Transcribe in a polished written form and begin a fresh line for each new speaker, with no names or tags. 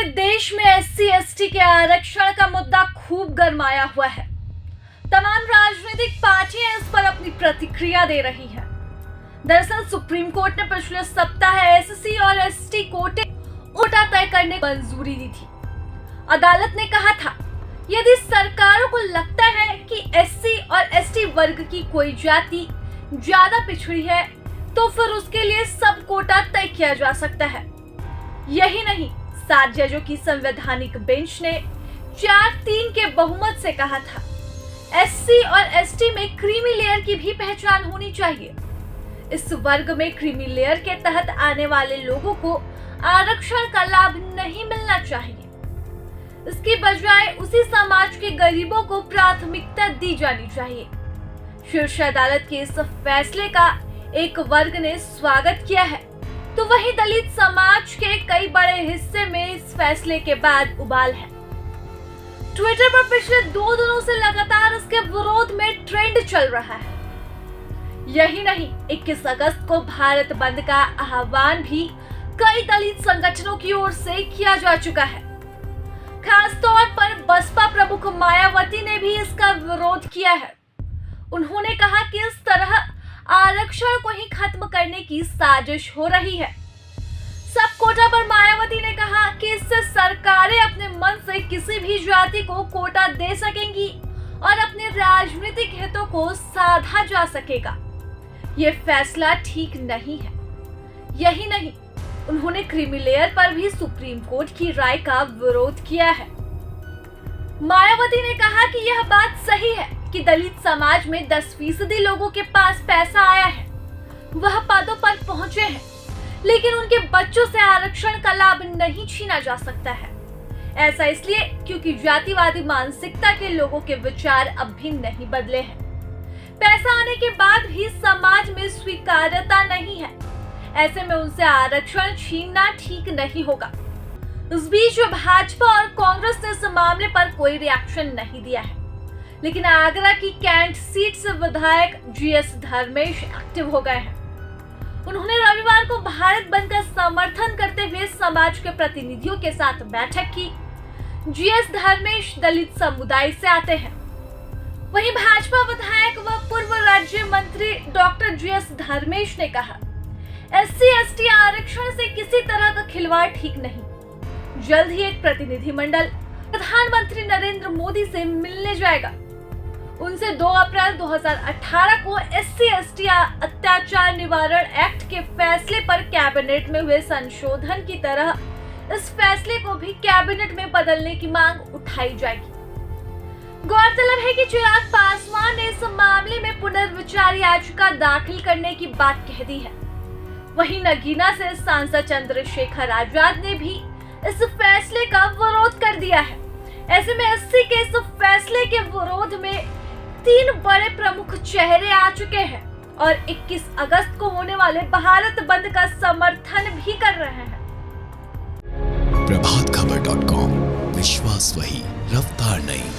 पूरे देश में एससी एसटी के आरक्षण का मुद्दा खूब गरमाया हुआ है। तमाम राजनीतिक पार्टियां इस पर अपनी प्रतिक्रिया दे रही हैं। दरअसल सुप्रीम कोर्ट ने पिछले सप्ताह एससी और एसटी कोटा तय करने की मंजूरी दी थी। अदालत ने कहा था, यदि सरकारों को लगता है कि एससी और एसटी वर्ग की कोई जाति ज्यादा पिछड़ी है, तो फिर उसके लिए सब कोटा तय किया जा सकता है। यही नहीं, 7 जजों की संवैधानिक बेंच ने 4-3 के बहुमत से कहा था, एससी और एसटी में क्रीमी लेयर की भी पहचान होनी चाहिए। इस वर्ग में क्रीमी लेयर के तहत आने वाले लोगों को आरक्षण का लाभ नहीं मिलना चाहिए। इसकी बजाय उसी समाज के गरीबों को प्राथमिकता दी जानी चाहिए। शीर्ष अदालत के इस फैसले का एक वर्ग ने स्वागत किया है, तो वहीं दलित समाज के कई बड़े हिस्से में इस फैसले के बाद उबाल है। ट्विटर पर पिछले 2 दिनों से लगातार इसके विरोध में ट्रेंड चल रहा है। यही नहीं, 21 अगस्त को भारत बंद का आह्वान भी कई दलित संगठनों की ओर से किया जा चुका है। खासतौर पर बसपा प्रमुख मायावती ने भी इसका विरोध किया है। उन्होंने कहा कि इस तरह आरक्षण को ही खत्म करने की साजिश हो रही है। सब कोटा पर मायावती ने कहा कि इससे सरकारें अपने मन से किसी भी जाति को कोटा दे सकेंगी और अपने राजनीतिक हितों को साधा जा सकेगा। ये फैसला ठीक नहीं है। यही नहीं, उन्होंने क्रीमी लेयर पर भी सुप्रीम कोर्ट की राय का विरोध किया है। मायावती ने कहा कि यह बात सही है कि दलित समाज में 10% लोगों के पास पैसा आया है, वह पदों पर पहुंचे हैं, लेकिन उनके बच्चों से आरक्षण का लाभ नहीं छीना जा सकता है। ऐसा इसलिए क्योंकि जातिवादी मानसिकता के लोगों के विचार अब भी नहीं बदले हैं। पैसा आने के बाद भी समाज में स्वीकार्यता नहीं है, ऐसे में उनसे आरक्षण छीनना ठीक नहीं होगा। इस बीच भाजपा और कांग्रेस ने इस मामले पर कोई रिएक्शन नहीं दिया है, लेकिन आगरा की कैंट सीट से विधायक जीएस धर्मेश एक्टिव हो गए हैं। उन्होंने रविवार को भारत बंद का समर्थन करते हुए समाज के प्रतिनिधियों के साथ बैठक की। जीएस धर्मेश दलित समुदाय से आते हैं। वहीं भाजपा विधायक व पूर्व राज्य मंत्री डॉक्टर जीएस धर्मेश ने कहा, एससी एसटी आरक्षण से किसी तरह का खिलवाड़ ठीक नहीं। जल्द ही एक प्रतिनिधिमंडल प्रधानमंत्री नरेंद्र मोदी से मिलने जाएगा। उनसे 2 अप्रैल 2018 को एससी एसटी अत्याचार निवारण एक्ट के फैसले पर कैबिनेट में हुए संशोधन की तरह इस फैसले को भी कैबिनेट में बदलने की मांग उठाई जाएगी। गौरतलब है कि चिराग पासवान ने इस मामले में पुनर्विचार याचिका दाखिल करने की बात कह दी है। वहीं नगीना से सांसद चंद्रशेखर आजाद ने भी इस फैसले का विरोध कर दिया है। ऐसे में एससी के इस फैसले के विरोध में 3 बड़े प्रमुख चेहरे आ चुके हैं और 21 अगस्त को होने वाले भारत बंद का समर्थन भी कर रहे हैं।
प्रभातखबर.com, विश्वास वही, रफ्तार नहीं।